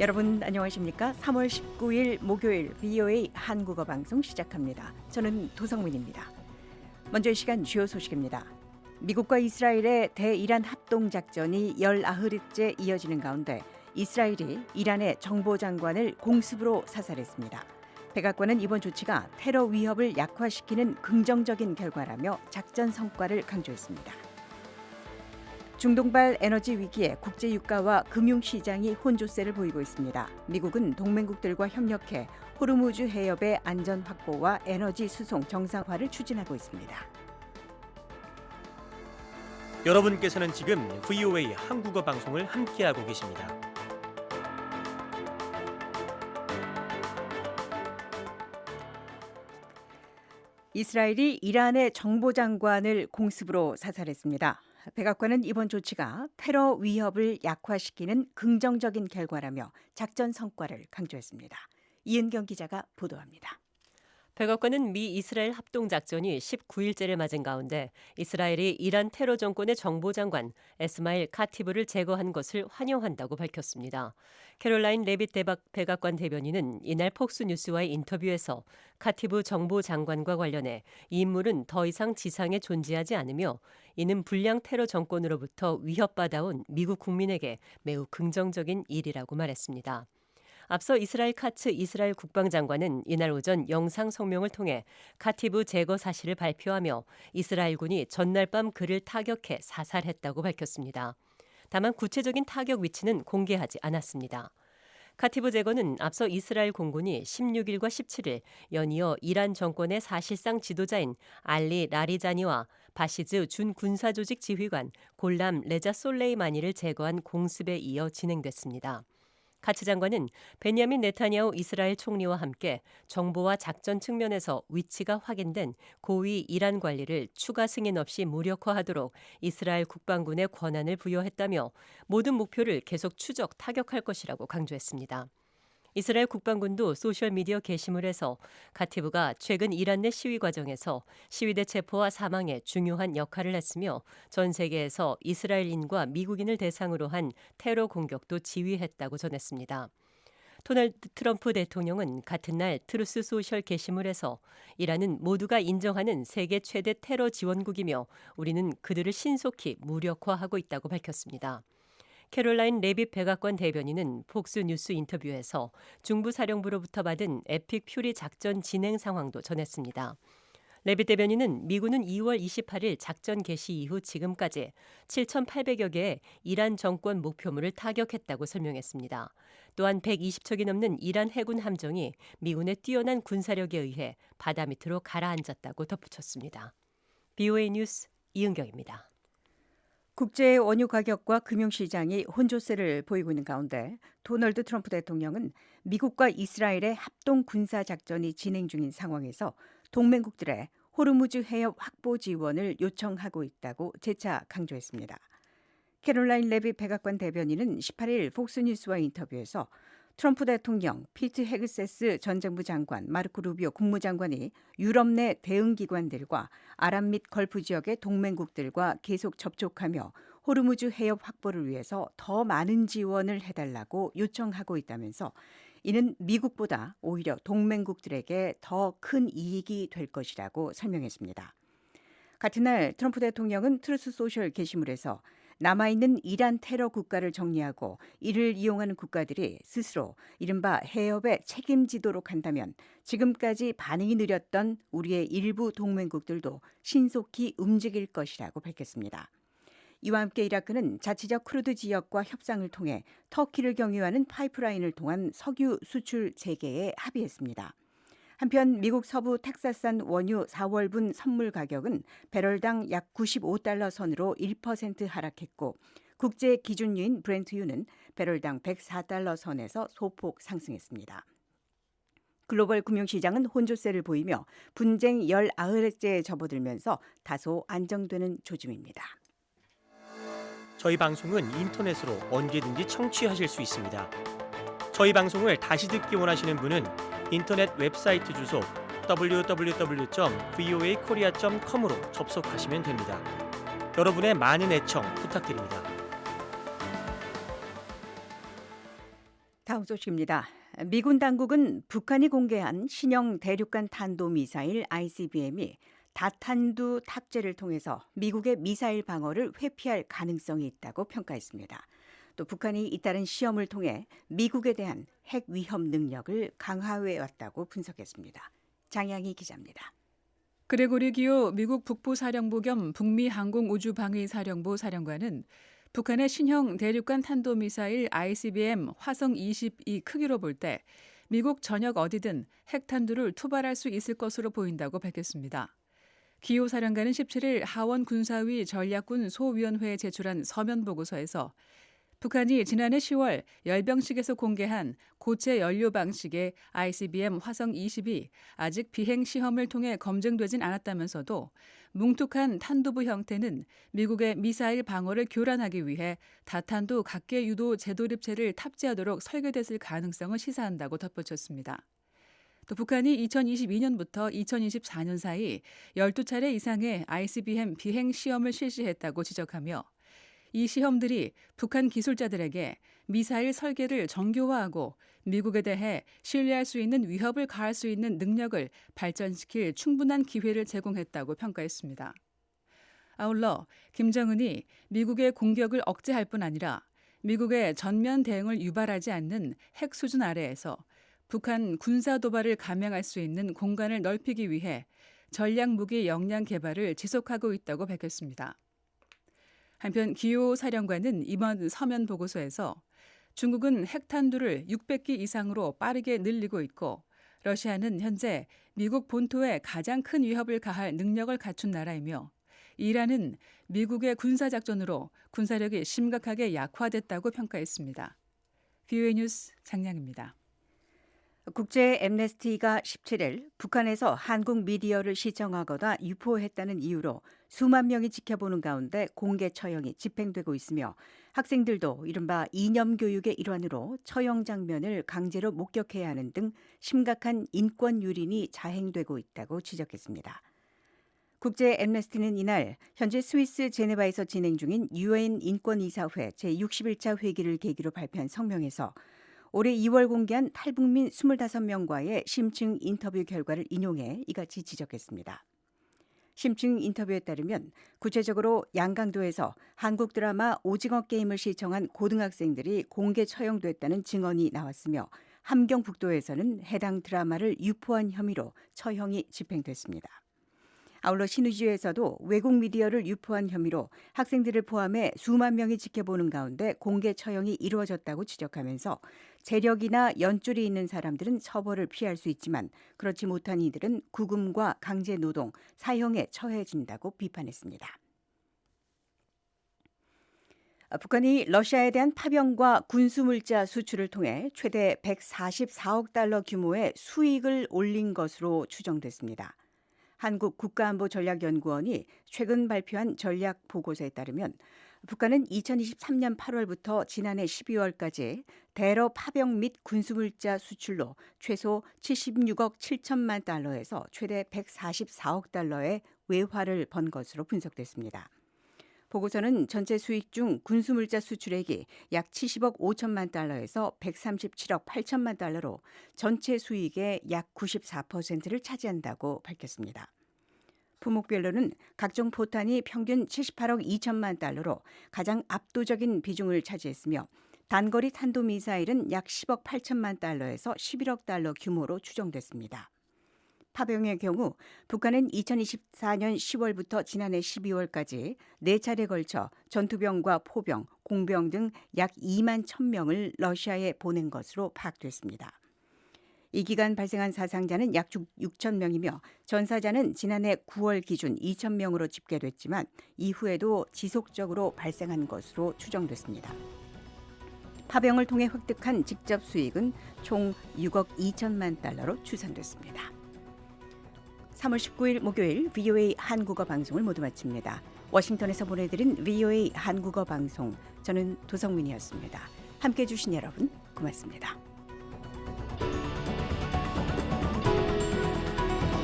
여러분 안녕하십니까? 3월 19일 목요일 VOA 한국어 방송 시작합니다. 저는 도성민입니다. 먼저 이 시간 주요 소식입니다. 미국과 이스라엘의 대이란 합동작전이 19일째 이어지는 가운데 이스라엘이 이란의 정보장관을 공습으로 사살했습니다. 백악관은 이번 조치가 테러 위협을 약화시키는 긍정적인 결과라며 작전 성과를 강조했습니다. 중동발 에너지 위기에 국제 유가와 금융시장이 혼조세를 보이고 있습니다. 미국은 동맹국들과 협력해 호르무즈 해협의 안전 확보와 에너지 수송 정상화를 추진하고 있습니다. 여러분께서는 지금 VOA 한국어 방송을 함께하고 계십니다. 이스라엘이 이란의 정보장관을 공습으로 사살했습니다. 백악관은 이번 조치가 테러 위협을 약화시키는 긍정적인 결과라며 작전 성과를 강조했습니다. 이은경 기자가 보도합니다. 백악관은 미 이스라엘 합동작전이 19일째를 맞은 가운데 이스라엘이 이란 테러 정권의 정보장관 에스마일 카티브를 제거한 것을 환영한다고 밝혔습니다. 캐롤라인 레빗 백악관 대변인은 이날 폭스뉴스와의 인터뷰에서 카티브 정보장관과 관련해 이 인물은 더 이상 지상에 존재하지 않으며 이는 불량 테러 정권으로부터 위협받아온 미국 국민에게 매우 긍정적인 일이라고 말했습니다. 앞서 이스라엘 카츠 이스라엘 국방장관은 이날 오전 영상 성명을 통해 카티브 제거 사실을 발표하며 이스라엘군이 전날 밤 그를 타격해 사살했다고 밝혔습니다. 다만 구체적인 타격 위치는 공개하지 않았습니다. 카티브 제거는 앞서 이스라엘 공군이 16일과 17일 연이어 이란 정권의 사실상 지도자인 알리 라리자니와 바시즈 준 군사조직 지휘관 골람 레자 솔레이마니를 제거한 공습에 이어 진행됐습니다. 카츠 장관은 베냐민 네타냐후 이스라엘 총리와 함께 정보와 작전 측면에서 위치가 확인된 고위 이란 관리를 추가 승인 없이 무력화하도록 이스라엘 국방군에 권한을 부여했다며 모든 목표를 계속 추적 타격할 것이라고 강조했습니다. 이스라엘 국방군도 소셜미디어 게시물에서 카티브가 최근 이란 내 시위 과정에서 시위대 체포와 사망에 중요한 역할을 했으며 전 세계에서 이스라엘인과 미국인을 대상으로 한 테러 공격도 지휘했다고 전했습니다. 도널드 트럼프 대통령은 같은 날 트루스 소셜 게시물에서 이란은 모두가 인정하는 세계 최대 테러 지원국이며 우리는 그들을 신속히 무력화하고 있다고 밝혔습니다. 캐롤라인 레빗 백악관 대변인은 폭스뉴스 인터뷰에서 중부사령부로부터 받은 에픽 퓨리 작전 진행 상황도 전했습니다. 레빗 대변인은 미군은 2월 28일 작전 개시 이후 지금까지 7,800여 개의 이란 정권 목표물을 타격했다고 설명했습니다. 또한 120척이 넘는 이란 해군 함정이 미군의 뛰어난 군사력에 의해 바다 밑으로 가라앉았다고 덧붙였습니다. VOA 뉴스 이은경입니다. 국제 원유 가격과 금융시장이 혼조세를 보이고 있는 가운데 도널드 트럼프 대통령은 미국과 이스라엘의 합동 군사작전이 진행 중인 상황에서 동맹국들의 호르무즈 해협 확보 지원을 요청하고 있다고 재차 강조했습니다. 캐롤라인 레빗 백악관 대변인은 18일 폭스뉴스와 인터뷰에서 트럼프 대통령, 피트 헤그세스 전정부 장관, 마르코 루비오 국무장관이 유럽 내 대응기관들과 아랍 및 걸프 지역의 동맹국들과 계속 접촉하며 호르무즈 해협 확보를 위해서 더 많은 지원을 해달라고 요청하고 있다면서 이는 미국보다 오히려 동맹국들에게 더 큰 이익이 될 것이라고 설명했습니다. 같은 날 트럼프 대통령은 트루스 소셜 게시물에서 남아있는 이란 테러 국가를 정리하고 이를 이용하는 국가들이 스스로 이른바 해협에 책임지도록 한다면 지금까지 반응이 느렸던 우리의 일부 동맹국들도 신속히 움직일 것이라고 밝혔습니다. 이와 함께 이라크는 자치적 쿠르드 지역과 협상을 통해 터키를 경유하는 파이프라인을 통한 석유 수출 재개에 합의했습니다. 한편 미국 서부 텍사스산 원유 4월분 선물 가격은 배럴당 약 95달러 선으로 1% 하락했고 국제 기준유인 브렌트유는 배럴당 104달러 선에서 소폭 상승했습니다. 글로벌 금융시장은 혼조세를 보이며 분쟁 19일째에 접어들면서 다소 안정되는 조짐입니다. 저희 방송은 인터넷으로 언제든지 청취하실 수 있습니다. 저희 방송을 다시 듣기 원하시는 분은 인터넷 웹사이트 주소 www.voakorea.com으로 접속하시면 됩니다. 여러분의 많은 애청 부탁드립니다. 다음 소식입니다. 미군 당국은 북한이 공개한 신형 대륙간 탄도미사일 ICBM이 다탄두 탑재를 통해서 미국의 미사일 방어를 회피할 가능성이 있다고 평가했습니다. 또 북한이 잇따른 시험을 통해 미국에 대한 핵 위협 능력을 강화해 왔다고 분석했습니다. 장양희 기자입니다. 그레고리 기오 미국 북부사령부 겸 북미항공우주방위사령부 사령관은 북한의 신형 대륙간 탄도미사일 ICBM 화성 22 크기로 볼 때 미국 전역 어디든 핵탄두를 투발할 수 있을 것으로 보인다고 밝혔습니다. 기오 사령관은 17일 하원 군사위 전략군 소위원회에 제출한 서면 보고서에서 북한이 지난해 10월 열병식에서 공개한 고체 연료 방식의 ICBM 화성 20이 아직 비행 시험을 통해 검증되진 않았다면서도 뭉툭한 탄두부 형태는 미국의 미사일 방어를 교란하기 위해 다탄두 각계 유도 재도립체를 탑재하도록 설계됐을 가능성을 시사한다고 덧붙였습니다. 또 북한이 2022년부터 2024년 사이 12차례 이상의 ICBM 비행 시험을 실시했다고 지적하며 이 시험들이 북한 기술자들에게 미사일 설계를 정교화하고 미국에 대해 신뢰할 수 있는 위협을 가할 수 있는 능력을 발전시킬 충분한 기회를 제공했다고 평가했습니다. 아울러 김정은이 미국의 공격을 억제할 뿐 아니라 미국의 전면 대응을 유발하지 않는 핵 수준 아래에서 북한 군사 도발을 감행할 수 있는 공간을 넓히기 위해 전략무기 역량 개발을 지속하고 있다고 밝혔습니다. 한편 기오 사령관은 이번 서면 보고서에서 중국은 핵탄두를 600기 이상으로 빠르게 늘리고 있고 러시아는 현재 미국 본토에 가장 큰 위협을 가할 능력을 갖춘 나라이며 이란은 미국의 군사작전으로 군사력이 심각하게 약화됐다고 평가했습니다. VOA 뉴스 장량입니다. 국제 앰네스티가 17일 북한에서 한국 미디어를 시청하거나 유포했다는 이유로 수만 명이 지켜보는 가운데 공개 처형이 집행되고 있으며 학생들도 이른바 이념 교육의 일환으로 처형 장면을 강제로 목격해야 하는 등 심각한 인권 유린이 자행되고 있다고 지적했습니다. 국제 앰네스티는 이날 현재 스위스 제네바에서 진행 중인 유엔 인권이사회 제61차 회기를 계기로 발표한 성명에서 올해 2월 공개한 탈북민 25명과의 심층 인터뷰 결과를 인용해 이같이 지적했습니다. 심층 인터뷰에 따르면 구체적으로 양강도에서 한국 드라마 오징어 게임을 시청한 고등학생들이 공개 처형됐다는 증언이 나왔으며 함경북도에서는 해당 드라마를 유포한 혐의로 처형이 집행됐습니다. 아울러 신의주에서도 외국 미디어를 유포한 혐의로 학생들을 포함해 수만 명이 지켜보는 가운데 공개 처형이 이루어졌다고 지적하면서 재력이나 연줄이 있는 사람들은 처벌을 피할 수 있지만 그렇지 못한 이들은 구금과 강제노동, 사형에 처해진다고 비판했습니다. 북한이 러시아에 대한 파병과 군수물자 수출을 통해 최대 144억 달러 규모의 수익을 올린 것으로 추정됐습니다. 한국국가안보전략연구원이 최근 발표한 전략 보고서에 따르면 북한은 2023년 8월부터 지난해 12월까지 대러 파병 및 군수물자 수출로 최소 76억 7천만 달러에서 최대 144억 달러의 외화를 번 것으로 분석됐습니다. 보고서는 전체 수익 중 군수물자 수출액이 약 70억 5천만 달러에서 137억 8천만 달러로 전체 수익의 약 94%를 차지한다고 밝혔습니다. 품목별로는 각종 포탄이 평균 78억 2천만 달러로 가장 압도적인 비중을 차지했으며 단거리 탄도미사일은 약 10억 8천만 달러에서 11억 달러 규모로 추정됐습니다. 파병의 경우 북한은 2024년 10월부터 지난해 12월까지 4차례 걸쳐 전투병과 포병, 공병 등 약 2만 1,000명을 러시아에 보낸 것으로 파악됐습니다. 이 기간 발생한 사상자는 약 6천 명이며 전사자는 지난해 9월 기준 2천 명으로 집계됐지만 이후에도 지속적으로 발생한 것으로 추정됐습니다. 파병을 통해 획득한 직접 수익은 총 6억 2천만 달러로 추산됐습니다. 3월 19일 목요일 VOA 한국어 방송을 모두 마칩니다. 워싱턴에서 보내드린 VOA 한국어 방송, 저는 도성민이었습니다. 함께해 주신 여러분 고맙습니다.